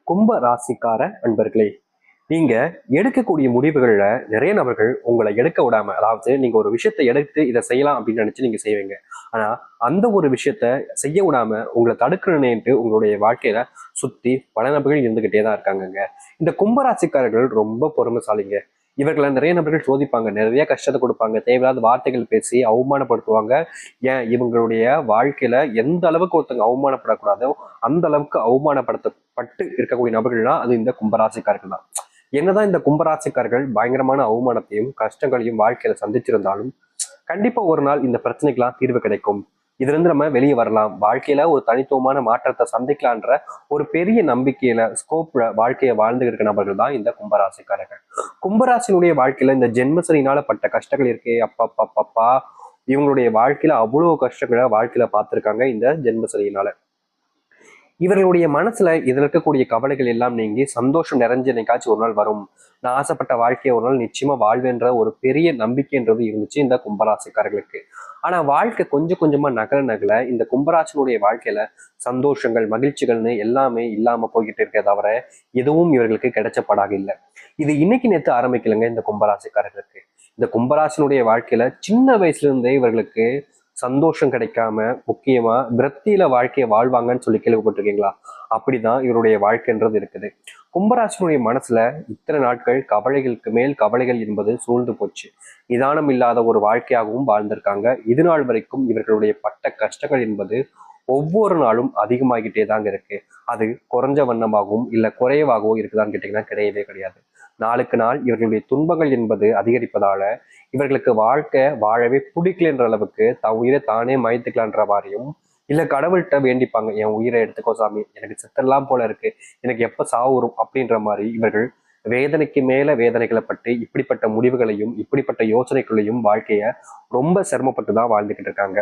கும்ப ராசிக்கார அன்பர்களே, நீங்க எடுக்கக்கூடிய முடிவுகள்ல நிறைய நபர்கள் உங்களை எடுக்க விடாம, அதாவது நீங்க ஒரு விஷயத்தை எடுத்து இதை செய்யலாம் அப்படின்னு நினைச்சு நீங்க செய்வீங்க. ஆனா அந்த ஒரு விஷயத்த செய்ய விடாம உங்களை தடுக்கணும்னுட்டு உங்களுடைய வாழ்க்கையில சுத்தி பல நபர்கள் இருந்துகிட்டே தான் இருக்காங்கங்க. இந்த கும்பராசிக்காரர்கள் ரொம்ப பொறுமைசாலிங்க. இவர்களை நிறைய நபர்கள் சோதிப்பாங்க, நிறைய கஷ்டத்தை கொடுப்பாங்க, தேவையில்லாத வார்த்தைகள் பேசி அவமானப்படுத்துவாங்க. ஏன் இவங்களுடைய வாழ்க்கையில எந்த அளவுக்கு ஒருத்தங்க அவமானப்படக்கூடாதோ அந்த அளவுக்கு அவமானப்படுத்தப்பட்டு இருக்கக்கூடிய நபர்கள்னா அது இந்த கும்பராசிக்காரர்கள் தான். என்னதான் இந்த கும்பராசிக்காரர்கள் பயங்கரமான அவமானத்தையும் கஷ்டங்களையும் வாழ்க்கையில சந்திச்சிருந்தாலும் கண்டிப்பா ஒரு நாள் இந்த பிரச்சனைக்கெல்லாம் தீர்வு கிடைக்கும். இதுல இருந்து நம்ம வெளியே வரலாம், வாழ்க்கையில ஒரு தனித்துவமான மாற்றத்தை சந்திக்கலான்ற ஒரு பெரிய நம்பிக்கையில ஸ்கோப்ல வாழ்க்கையை வாழ்ந்துகிட்டு இருக்க நபர்கள் தான் இந்த கும்பராசிக்காரர்கள். கும்பராசினுடைய வாழ்க்கையில இந்த ஜென்மசனினால பட்ட கஷ்டங்கள் இருக்கே, அப்பா இவங்களுடைய வாழ்க்கையில அவ்வளவு கஷ்டங்களை வாழ்க்கையில பார்த்திருக்காங்க இந்த ஜென்மசனியினால. இவர்களுடைய மனசுல இதுல இருக்கக்கூடிய கவலைகள் எல்லாம் நீங்கி சந்தோஷம் நிறைஞ்ச என்னைக்காச்சும் ஒரு நாள் வரும், நான் ஆசைப்பட்ட வாழ்க்கையை ஒரு நாள் நிச்சயமா வாழ்வேன்ற ஒரு பெரிய நம்பிக்கைன்றது இருந்துச்சு இந்த கும்பராசிக்காரர்களுக்கு. ஆனா வாழ்க்கை கொஞ்சம் கொஞ்சமா நகர நகல இந்த கும்பராசினுடைய வாழ்க்கையில சந்தோஷங்கள் மகிழ்ச்சிகள்னு எல்லாமே இல்லாம போய்கிட்டு இருக்க தவிர எதுவும் இவர்களுக்கு கிடைச்சப்படாக இல்லை. இது இன்னைக்கு நேற்று ஆரம்பிக்கலைங்க இந்த கும்பராசிக்காரர்களுக்கு. இந்த கும்பராசினுடைய வாழ்க்கையில சின்ன வயசுல இருந்தே இவர்களுக்கு சந்தோஷம் கிடைக்காம முக்கியமா விரக்தியில வாழ்க்கையை வாழ்வாங்கன்னு சொல்லி கேள்விப்பட்டிருக்கீங்களா? அப்படிதான் இவருடைய வாழ்க்கைன்றது இருக்குது. கும்பராசினுடைய மனசுல இத்தனை நாட்கள் கவலைகளுக்கு மேல் கவலைகள் என்பது சூழ்ந்து போச்சு. நிதானம் இல்லாத ஒரு வாழ்க்கையாகவும் வாழ்ந்திருக்காங்க. இது நாள் வரைக்கும் இவர்களுடைய பட்ட கஷ்டங்கள் என்பது ஒவ்வொரு நாளும் அதிகமாகிட்டே தாங்க இருக்கு. அது குறைஞ்ச வண்ணமாகவும் இல்ல குறைவாகவும் இருக்குதான்னு கேட்டீங்கன்னா கிடையவே கிடையாது. நாளுக்கு நாள் இவர்களுடைய துன்பங்கள் என்பது அதிகரிப்பதால இவர்களுக்கு வாழ்க்கை வாழவே பிடிக்கலன்ற அளவுக்கு உயிரை தானே மயத்துக்கலான்ற மாதிரியும் இல்ல கடவுள்கிட்ட வேண்டிப்பாங்க, என் உயிரை எடுத்துக்கோ சாமி, எனக்கு செத்தெல்லாம் போல இருக்கு, எனக்கு எப்ப சாவு வரும் அப்படின்ற மாதிரி இவர்கள் வேதனைக்கு மேல வேதனைகளை பட்டு இப்படிப்பட்ட முடிவுகளையும் இப்படிப்பட்ட யோசனைகளையும் வாழ்க்கைய ரொம்ப சிரமப்பட்டு தான் வாழ்ந்துகிட்டு இருக்காங்க.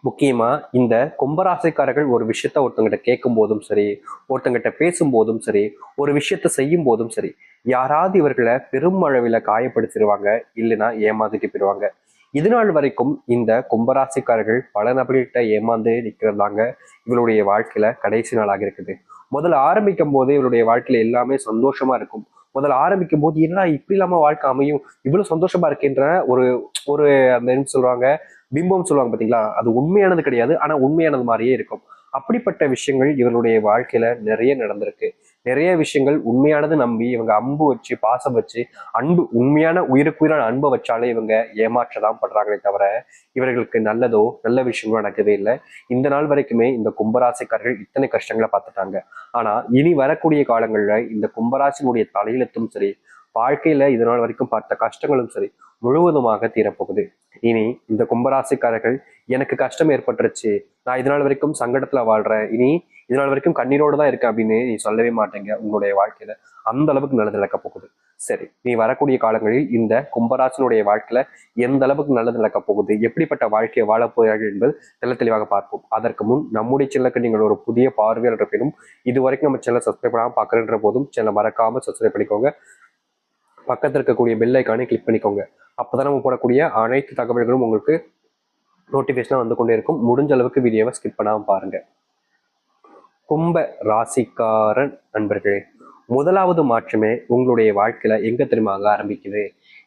முக்கியமா இந்த கும்பராசிக்காரர்கள் ஒரு விஷயத்த ஒருத்தங்கிட்ட கேட்கும் போதும் சரி, ஒருத்தங்கிட்ட பேசும் போதும் சரி, ஒரு விஷயத்த செய்யும் போதும் சரி, யாராவது இவர்களை பெரும் அளவில் காயப்படுத்திடுவாங்க, இல்லைன்னா ஏமாத்திட்டு போயிடுவாங்க. இது நாள் வரைக்கும் இந்த கும்பராசிக்காரர்கள் பல நபர்கள்கிட்ட ஏமாந்து நிற்கிறதாங்க இவருடைய வாழ்க்கையில கடைசி நாளாக இருக்குது. முதல்ல ஆரம்பிக்கும் போது இவருடைய வாழ்க்கையில எல்லாமே சந்தோஷமா இருக்கும். முதல்ல ஆரம்பிக்கும் போது என்னடா இப்படி இல்லாம வாழ்க்கை அமையும், இவ்வளவு சந்தோஷமா இருக்கின்ற ஒரு ஒரு அந்த என்ன சொல்லுவாங்க, பிம்பம் சொல்லுவாங்க பாத்தீங்களா, அது உண்மையானது கிடையாது, ஆனா உண்மையானது மாதிரியே இருக்கும். அப்படிப்பட்ட விஷயங்கள் இவருடைய வாழ்க்கையில நிறைய நடந்திருக்கு. நிறைய விஷயங்கள் உண்மையானது நம்பி இவங்க அம்பு வச்சு பாசம் வச்சு அன்பு உண்மையான உயிருக்குயிரான அன்பை வச்சாலே இவங்க ஏமாற்றதான் படுறாங்களே தவிர இவர்களுக்கு நல்லதோ நல்ல விஷயங்களோ நடக்கவே இல்லை. இந்த நாள் வரைக்குமே இந்த கும்பராசிக்காரர்கள் இத்தனை கஷ்டங்களை பார்த்துட்டாங்க. ஆனா இனி வரக்கூடிய காலங்கள்ல இந்த கும்பராசினுடைய தலையெழுத்தும் சரி, வாழ்க்கையில இது நாள் வரைக்கும் பார்த்த கஷ்டங்களும் சரி முழுவதுமாக தீரப்போகுது. இனி இந்த கும்பராசிக்காரர்கள் எனக்கு கஷ்டம் ஏற்பட்டுருச்சு, நான் இதனால் வரைக்கும் சங்கடத்துல வாழ்றேன், இனி இதனால் வரைக்கும் கண்ணீரோடு தான் இருக்கேன் அப்படின்னு நீ சொல்லவே மாட்டேங்க உங்களுடைய வாழ்க்கையில. அந்த அளவுக்கு நல்லது நடக்க போகுது. சரி, நீ வரக்கூடிய காலங்களில் இந்த கும்பராசினுடைய வாழ்க்கையில எந்த அளவுக்கு நல்லது நடக்க போகுது, எப்படிப்பட்ட வாழ்க்கையை வாழ போகிறார்கள் என்பது தெல்ல தெளிவாக பார்ப்போம். அதற்கு முன் நம்முடைய சேனலுக்கு நீங்கள் ஒரு புதிய பார்வையாளர் இருப்பினும் இது வரைக்கும் நம்ம சேனலை சப்ஸ்கிரைப் பண்ணாமல் பார்க்குறன்ற போதும் சேனலை மறக்காம சப்ஸ்கிரைப் பண்ணிக்கோங்க. பக்கத்தில் இருக்கக்கூடிய பெல் ஐக்கானை கிளிக் பண்ணிக்கோங்க. அப்போதான் நம்ம போடக்கூடிய அனைத்து தகவல்களும் உங்களுக்கு நோட்டிஃபிகேஷனாக வந்து கொண்டே இருக்கும். முடிஞ்ச அளவுக்கு வீடியோவை ஸ்கிப் பண்ணாமல் பாருங்க. கும்ப ராசிக்காரன் நண்பர்களே, முதலாவது மாற்றமே உங்களுடைய வாழ்க்கையில எங்க தெரியுமா ஆரம்பிக்குது?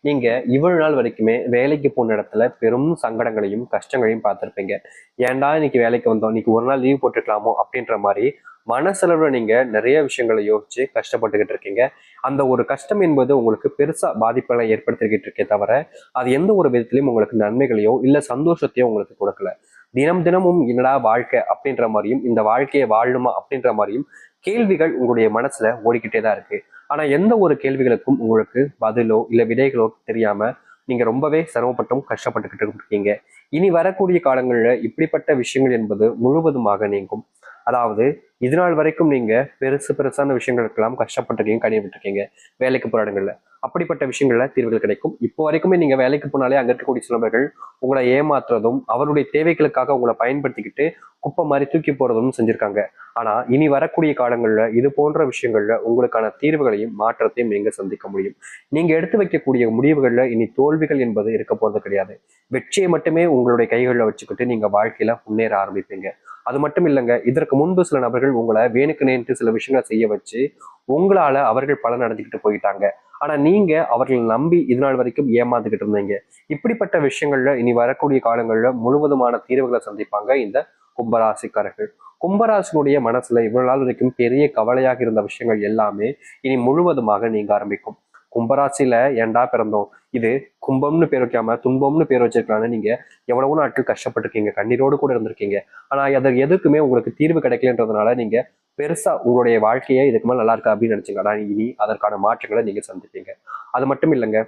நீங்க இவ்வளவு நாள் வரைக்குமே வேலைக்கு போன இடத்துல பெரும் சங்கடங்களையும் கஷ்டங்களையும் பார்த்துருப்பீங்க. ஏன்டா இன்னைக்கு வேலைக்கு வந்தோம், இன்னைக்கு ஒரு நாள் லீவ் போட்டுக்கலாமோ அப்படின்ற மாதிரி மனசளவுல நீங்க நிறைய விஷயங்களை யோசிச்சு கஷ்டப்பட்டுக்கிட்டு இருக்கீங்க. அந்த ஒரு கஷ்டம் என்பது உங்களுக்கு பெருசா பாதிப்புகளை ஏற்படுத்திக்கிட்டு இருக்கே தவிர அது எந்த ஒரு விதத்திலையும் உங்களுக்கு நன்மைகளையோ இல்ல சந்தோஷத்தையோ உங்களுக்கு கொடுக்கல. தினம் தினமும் என்னடா வாழ்க்கை அப்படின்ற மாதிரியும் இந்த வாழ்க்கையை வாழணுமா அப்படின்ற மாதிரியும் கேள்விகள் உங்களுடைய மனசுல ஓடிக்கிட்டே தான் இருக்கு. ஆனா எந்த ஒரு கேள்விகளுக்கும் உங்களுக்கு பதிலோ இல்ல விடைகளோ தெரியாம நீங்க ரொம்பவே சிரமப்பட்டும் கஷ்டப்பட்டுக்கிட்டு இருக்கீங்க. இனி வரக்கூடிய காலங்களில் இப்படிப்பட்ட விஷயங்கள் என்பது முழுவதுமாக நீங்கும். அதாவது இது நாள் வரைக்கும் நீங்க பெருசான விஷயங்களுக்கெல்லாம் கஷ்டப்பட்டிருக்கீங்க, கடினப்பட்டிருக்கீங்க வேலைக்கு போற இடங்கள்ல. அப்படிப்பட்ட விஷயங்கள்ல தீர்வுகள் கிடைக்கும். இப்போ வரைக்குமே நீங்க வேலைக்கு போனாலே அங்க இருக்கக்கூடிய சிலவர்கள் உங்களை ஏமாத்துறதும் அவருடைய தேவைகளுக்காக உங்களை பயன்படுத்திக்கிட்டு குப்பை மாதிரி தூக்கி போறதும் செஞ்சிருக்காங்க. ஆனா இனி வரக்கூடிய காலங்கள்ல இது போன்ற விஷயங்கள்ல உங்களுக்கான தீர்வுகளையும் மாற்றத்தையும் நீங்க சந்திக்க முடியும். நீங்க எடுத்து வைக்கக்கூடிய முடிவுகள்ல இனி தோல்விகள் என்பது இருக்க போறது கிடையாது. வெற்றியை மட்டுமே உங்களுடைய கைகளில் வச்சுக்கிட்டு நீங்க வாழ்க்கையில முன்னேற ஆரம்பிப்பீங்க. அது மட்டும் இல்லைங்க, இதற்கு முன்பு சில நபர்கள் உங்களை வேணுக்குனேன்ட்டு சில விஷயங்களை செய்ய வச்சு உங்களால அவர்கள் பலன் அடைஞ்சுக்கிட்டு போயிட்டாங்க. ஆனா நீங்க அவர்களை நம்பி இது நாள் வரைக்கும் ஏமாந்துகிட்டு இருந்தீங்க. இப்படிப்பட்ட விஷயங்கள்ல இனி வரக்கூடிய காலங்கள்ல முழுவதுமான தீர்வுகளை சந்திப்பாங்க இந்த கும்பராசிக்காரர்கள். கும்பராசினுடைய மனசுல இவ்வளவு நாள் வரைக்கும் பெரிய கவலையாக இருந்த விஷயங்கள் எல்லாமே இனி முழுவதுமாக நீங்க ஆரம்பிக்கும். கும்பராசியில ஏன்டா பிறந்தோம், இது கும்பம்னு பேர் வைக்காம துன்பம்னு பேர் வச்சிருக்கலாம்னு நீங்க எவ்வளவோ நாட்கள் கஷ்டப்பட்டிருக்கீங்க, கண்ணீரோடு கூட இருந்திருக்கீங்க. ஆனா அதற்கு எதுக்குமே உங்களுக்கு தீர்வு கிடைக்கலன்றதுனால நீங்க பெருசா உங்களுடைய வாழ்க்கையை இதுக்கு மேல நல்லா இருக்கா அப்படின்னு நினைச்சீங்க. ஆனா இனி அதற்கான மாற்றங்களை நீங்க சந்திப்பீங்க. அது மட்டும் இல்லைங்க,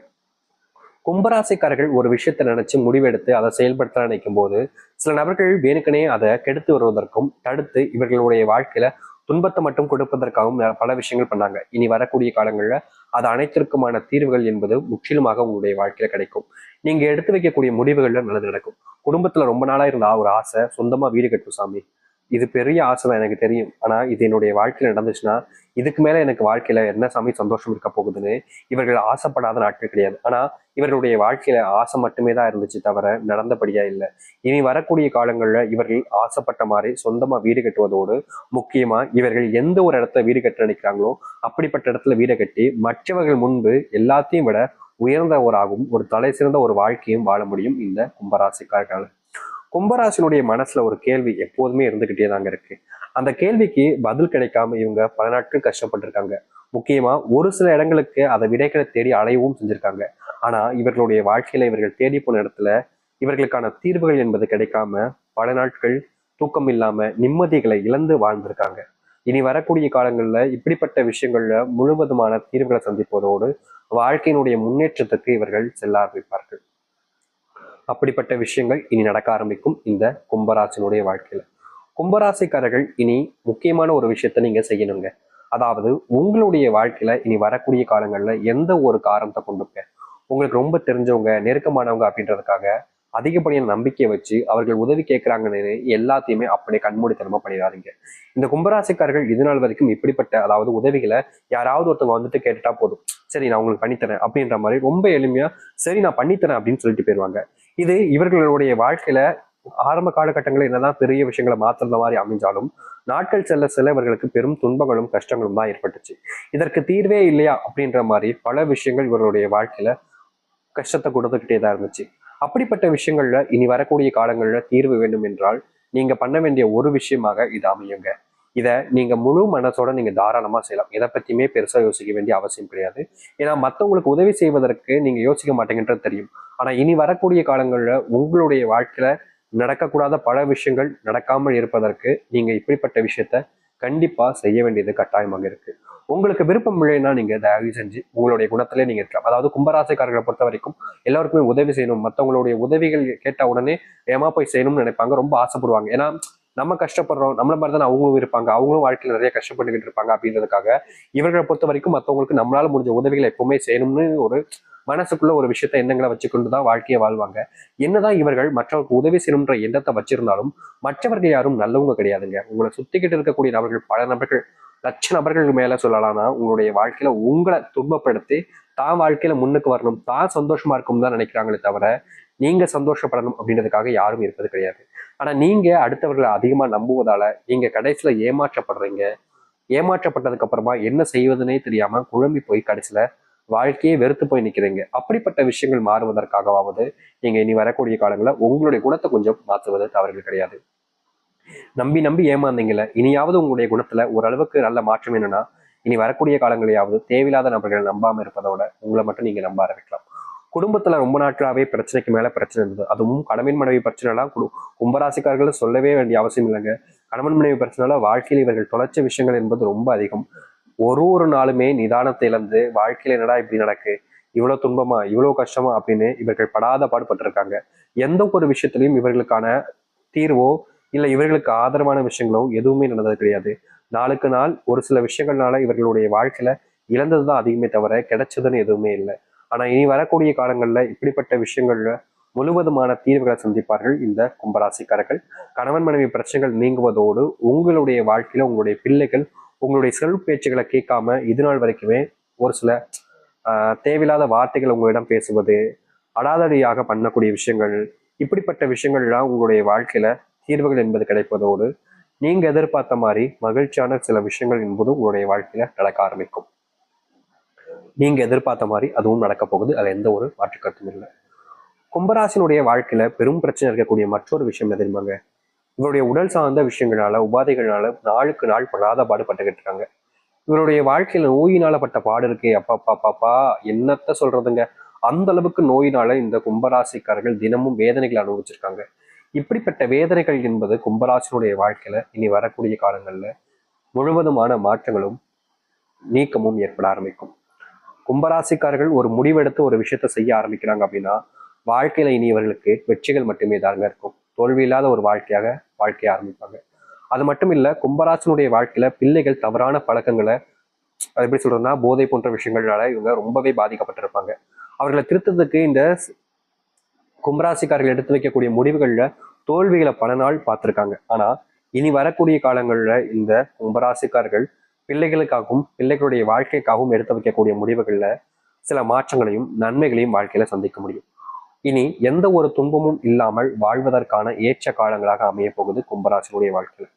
கும்பராசிக்காரர்கள் ஒரு விஷயத்தை நினைச்சு முடிவெடுத்து அதை செயல்படுத்த நினைக்கும் போது சில நபர்கள் வேணுக்கனே அதை கெடுத்து வருவதற்கும் தடுத்து இவர்களுடைய வாழ்க்கையில துன்பத்தை மட்டும் கொடுப்பதற்காகவும் பல விஷயங்கள் பண்ணாங்க. இனி வரக்கூடிய காலங்களில் அது அனைத்திற்குமான தீர்வுகள் என்பது முற்றிலுமாக உங்களுடைய வாழ்க்கையில கிடைக்கும். நீங்க எடுத்து வைக்கக்கூடிய முடிவுகள்ல நல்லது நடக்கும். குடும்பத்துல ரொம்ப நாளா இருந்த ஒரு ஆசை, சொந்தமா வீடு கட்டும் சாமி, இது பெரிய ஆசை தான் எனக்கு தெரியும். ஆனா இது என்னுடைய வாழ்க்கையில நடந்துச்சுன்னா இதுக்கு மேல எனக்கு வாழ்க்கையில என்ன சாமி சந்தோஷம் இருக்க போகுதுன்னு இவர்கள் ஆசைப்படாத நாட்கள் கிடையாது. ஆனா இவர்களுடைய வாழ்க்கையில ஆசை மட்டுமே தான் இருந்துச்சு தவிர நடந்தபடியா இல்லை. இனி வரக்கூடிய காலங்கள்ல இவர்கள் ஆசைப்பட்ட மாதிரி சொந்தமா வீடு கட்டுவதோடு முக்கியமா இவர்கள் எந்த ஒரு இடத்துல வீடு கட்ட நினைக்கிறாங்களோ அப்படிப்பட்ட இடத்துல வீடு கட்டி மற்றவர்கள் முன்பு எல்லாத்தையும் விட உயர்ந்த ஒரு தலை சிறந்த ஒரு வாழ்க்கையும் வாழ முடியும் இந்த கும்பராசிக்காரர்கள். கும்பராசினுடைய மனசுல ஒரு கேள்வி எப்போதுமே இருந்துகிட்டே தாங்க இருக்கு. அந்த கேள்விக்கு பதில் கிடைக்காம இவங்க பல நாட்கள் கஷ்டப்பட்டிருக்காங்க. முக்கியமா ஒரு சில இடங்களுக்கு அதை விடைகளை தேடி அலையவும் செஞ்சிருக்காங்க. ஆனா இவர்களுடைய வாழ்க்கையில இவர்கள் தேடி போன இடத்துல இவர்களுக்கான தீர்வுகள் என்பது கிடைக்காம பல நாட்கள் தூக்கம் இல்லாம நிம்மதிகளை இழந்து வாழ்ந்திருக்காங்க. இனி வரக்கூடிய காலங்கள்ல இப்படிப்பட்ட விஷயங்கள்ல முழுவதுமான தீர்வுகளை சந்திப்பதோடு வாழ்க்கையினுடைய முன்னேற்றத்துக்கு இவர்கள் செல்ல ஆரம்பிப்பார்கள். அப்படிப்பட்ட விஷயங்கள் இனி நடக்க ஆரம்பிக்கும் இந்த கும்பராசினுடைய வாழ்க்கையில. கும்பராசிக்காரர்கள் இனி முக்கியமான ஒரு விஷயத்த நீங்க செய்யணுங்க. அதாவது உங்களுடைய வாழ்க்கையில இனி வரக்கூடிய காலங்கள்ல எந்த ஒரு காரணத்தை கொண்டுங்க உங்களுக்கு ரொம்ப தெரிஞ்சவங்க நெருக்கமானவங்க அப்படின்றதுக்காக அதிகப்படியான நம்பிக்கையை வச்சு அவர்கள் உதவி கேட்கிறாங்கன்னு எல்லாத்தையுமே அப்படியே கண்மூடித்தனமா பண்ணிடாதீங்க. இந்த கும்பராசிக்காரர்கள் இது நாள் வரைக்கும் இப்படிப்பட்ட அதாவது உதவிகளை யாராவது ஒருத்தவங்க வந்துட்டு கேட்டுட்டா போதும், சரி நான் உங்களுக்கு பண்ணித்தரேன் அப்படின்ற மாதிரி ரொம்ப எளிமையா சரி நான் பண்ணித்தரேன் அப்படின்னு சொல்லிட்டு போயிடுவாங்க. இது இவர்களுடைய வாழ்க்கையில ஆரம்ப காலகட்டங்களில் என்னதான் பெரிய விஷயங்களை மாத்துற மாதிரி அமைஞ்சாலும் நாட்கள் செல்ல செல்ல இவர்களுக்கு பெரும் துன்பங்களும் கஷ்டங்களும் தான் ஏற்பட்டுச்சு. இதற்கு தீர்வே இல்லையா அப்படின்ற மாதிரி பல விஷயங்கள் இவர்களுடைய வாழ்க்கையில கஷ்டத்தை கொடுத்துக்கிட்டே தான் இருந்துச்சு. அப்படிப்பட்ட விஷயங்கள்ல இனி வரக்கூடிய காலங்கள்ல தீர்வு வேண்டும் என்றால் நீங்க பண்ண வேண்டிய ஒரு விஷயமாக இது அமையுங்க. இதை நீங்க முழு மனசோட நீங்க தாராளமா செய்யலாம். எதை பத்தியுமே பெருசா யோசிக்க வேண்டிய அவசியம் கிடையாது. ஏன்னா மற்றவங்களுக்கு உதவி செய்வதற்கு நீங்க யோசிக்க மாட்டேங்கன்றது தெரியும். ஆனா இனி வரக்கூடிய காலங்கள்ல உங்களுடைய வாழ்க்கையில நடக்கக்கூடாத பல விஷயங்கள் நடக்காமல் இருப்பதற்கு நீங்க இப்படிப்பட்ட விஷயத்த கண்டிப்பா செய்ய வேண்டியது கட்டாயமாக இருக்கு. உங்களுக்கு விருப்பம் இல்லைன்னா நீங்க தயவு செஞ்சு உங்களுடைய குணத்திலே நீங்க இருக்கலாம். அதாவது கும்பராசிக்காரர்களை பொறுத்த வரைக்கும் எல்லாருக்குமே உதவி செய்யணும், மற்றவங்களுடைய உதவிகள் கேட்ட உடனே ஏமா போய் செய்யணும்னு நினைப்பாங்க, ரொம்ப ஆசைப்படுவாங்க. ஏன்னா நம்ம கஷ்டப்படுறோம், நம்மள மாதிரி தானே அவங்களும் இருப்பாங்க, அவங்களும் வாழ்க்கையில் நிறைய கஷ்டப்பட்டுக்கிட்டு இருப்பாங்க அப்படின்றதுக்காக இவர்களை பொறுத்த வரைக்கும் மற்றவங்களுக்கு நம்மளால முடிஞ்ச உதவிகளை எப்பவுமே செய்யணும்னு ஒரு மனசுக்குள்ள ஒரு விஷயத்த எண்ணங்களை வச்சுக்கொண்டுதான் வாழ்க்கையை வாழ்வாங்க. என்னதான் இவர்கள் மற்றவருக்கு உதவி செய்யணுன்ற எண்ணத்தை வச்சிருந்தாலும் மற்றவர்கள் யாரும் நல்லவங்க கிடையாதுங்க. உங்களை சுத்திக்கிட்டு இருக்கக்கூடிய நபர்கள் பல நபர்கள் லட்ச நபர்களுக்கு மேல சொல்லலாம்னா உங்களுடைய வாழ்க்கையில உங்களை துன்பப்படுத்தி தான் வாழ்க்கையில முன்னுக்கு வரணும், தான் சந்தோஷமா இருக்கும் தான் நினைக்கிறாங்களே தவிர நீங்க சந்தோஷப்படணும் அப்படின்றதுக்காக யாரும் இருப்பது கிடையாது. ஆனா நீங்க அடுத்தவர்களை அதிகமா நம்புவதால நீங்க கடைசியில ஏமாற்றப்படுறீங்க. ஏமாற்றப்பட்டதுக்கு அப்புறமா என்ன செய்வதுனே தெரியாம குழம்பி போய் கடைசியில வாழ்க்கையே வெறுத்து போய் நிக்கிறீங்க. அப்படிப்பட்ட விஷயங்கள் மாறுவதற்காகவாவது நீங்க இனி வரக்கூடிய காலங்களில் உங்களுடைய குணத்தை கொஞ்சம் மாற்றுவது தவறுகள் கிடையாது. நம்பி நம்பி ஏமாந்தீங்கல்ல, இனியாவது உங்களுடைய குணத்துல ஓரளவுக்கு நல்ல மாற்றம் என்னன்னா இனி வரக்கூடிய காலங்களையாவது தேவையில்லாத நபர்களை நம்பாம இருப்பதோட உங்களை மட்டும் நீங்க நம்ப ஆரம்பிக்கலாம். குடும்பத்துல ரொம்ப நாட்களாவே பிரச்சனைக்கு மேல பிரச்சனை இருந்தது, அதுவும் கணவன் மனைவி பிரச்சனை எல்லாம் கும்பராசிக்காரர்கள் சொல்லவே வேண்டிய அவசியம் இல்லைங்க. கணவன் மனைவி பிரச்சனைல வாழ்க்கையில் இவர்கள் தொலைச்ச விஷயங்கள் என்பது ரொம்ப அதிகம். ஒரு நாளுமே நிதானத்தை இழந்து வாழ்க்கையில என்னடா இப்படி நடக்கு, இவ்வளவு துன்பமா இவ்வளவு கஷ்டமா அப்படின்னு இவர்கள் படாத பாடுபட்டிருக்காங்க. எந்த ஒரு விஷயத்திலையும் இவர்களுக்கான தீர்வோ இல்ல இவர்களுக்கு ஆதரவான விஷயங்களோ எதுவுமே நடந்தது கிடையாது. நாளுக்கு நாள் ஒரு சில விஷயங்கள்னால இவர்களுடைய வாழ்க்கையில இழந்ததுதான் அதிகமே தவிர கிடைச்சதுன்னு எதுவுமே இல்லை. ஆனா இனி வரக்கூடிய காலங்கள்ல இப்படிப்பட்ட விஷயங்கள்ல முழுவதுமான தீர்வுகளை சந்திப்பார்கள் இந்த கும்பராசிக்காரர்கள். கணவன் மனைவி பிரச்சனைகள் நீங்குவதோடு உங்களுடைய வாழ்க்கையில உங்களுடைய பிள்ளைகள் உங்களுடைய செல்வ பேச்சுகளை கேட்காம இது நாள் வரைக்குமே ஒரு சில தேவையில்லாத வார்த்தைகள் உங்களிடம் பேசுவது, அடாதடியாக பண்ணக்கூடிய விஷயங்கள், இப்படிப்பட்ட விஷயங்கள்லாம் உங்களுடைய வாழ்க்கையில தீர்வுகள் என்பது கிடைப்பதோடு நீங்க எதிர்பார்த்த மாதிரி மகிழ்ச்சியான சில விஷயங்கள் என்பதும் உங்களுடைய வாழ்க்கையில நடக்க ஆரம்பிக்கும். நீங்க எதிர்பார்த்த மாதிரி அதுவும் நடக்க போகுது. அதுல எந்த ஒரு மாற்று கருத்தும் இல்லை. கும்பராசினுடைய வாழ்க்கையில பெரும் பிரச்சனை இருக்கக்கூடிய மற்றொரு விஷயம் என்ன தெரியுமாங்க? இவருடைய உடல் சார்ந்த விஷயங்களால உபாதைகளால நாளுக்கு நாள் படாத பாடுபட்டுக்கிட்டு இருக்காங்க. இவருடைய வாழ்க்கையில நோயினால பட்ட பாடு இருக்கே அப்பா பாப்பா, என்னத்த சொல்றதுங்க. அந்த அளவுக்கு நோயினால இந்த கும்பராசிக்காரர்கள் தினமும் வேதனைகள் அனுபவிச்சிருக்காங்க. இப்படிப்பட்ட வேதனைகள் என்பது கும்பராசினுடைய வாழ்க்கையில இனி வரக்கூடிய காலங்கள்ல முழுவதுமான மாற்றங்களும் நீக்கமும் ஏற்பட ஆரம்பிக்கும். கும்பராசிக்காரர்கள் ஒரு முடிவெடுத்து ஒரு விஷயத்த செய்ய ஆரம்பிக்கிறாங்க அப்படின்னா வாழ்க்கையில இனி இவர்களுக்கு வெற்றிகள் மட்டுமே தாங்க இருக்கும். தோல்வி இல்லாத ஒரு வாழ்க்கைய ஆரம்பிப்பாங்க. அது மட்டும் இல்ல, கும்பராசினுடைய வாழ்க்கையில பிள்ளைகள் தவறான பழக்கங்களை, அது எப்படி சொல்றதுன்னா போதை போன்ற விஷயங்களால இவங்க ரொம்பவே பாதிக்கப்பட்டிருப்பாங்க. அவர்களை திருத்தத்துக்கு இந்த கும்பராசிக்காரர்கள் எடுத்து வைக்கக்கூடிய முடிவுகள்ல தோல்விகளை பல நாள் பார்த்திருக்காங்க. ஆனா இனி வரக்கூடிய காலங்கள்ல இந்த கும்பராசிக்காரர்கள் பிள்ளைகளுக்காகவும் பிள்ளைகளுடைய வாழ்க்கைக்காகவும் எடுத்து வைக்கக்கூடிய முடிவுகள்ல சில மாற்றங்களையும் நன்மைகளையும் வாழ்க்கையில சந்திக்க முடியும். இனி எந்த ஒரு துன்பமும் இல்லாமல் வாழ்வதற்கான ஏற்ற காலங்களாக அமைய போகுது கும்பராசினுடைய வாழ்க்கையில.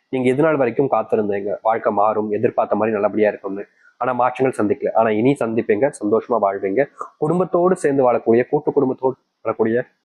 நீங்க இது நாள் வரைக்கும் காத்திருந்தீங்க வாழ்க்கை மாறும், எதிர்பார்த்த மாதிரி நல்லபடியா இருக்கும்னு. ஆனா மாற்றங்கள் சந்திக்கல. ஆனா இனி சந்திப்பீங்க, சந்தோஷமா வாழ்வீங்க. குடும்பத்தோடு சேர்ந்து வாழக்கூடிய, கூட்டு குடும்பத்தோடு வாழக்கூடிய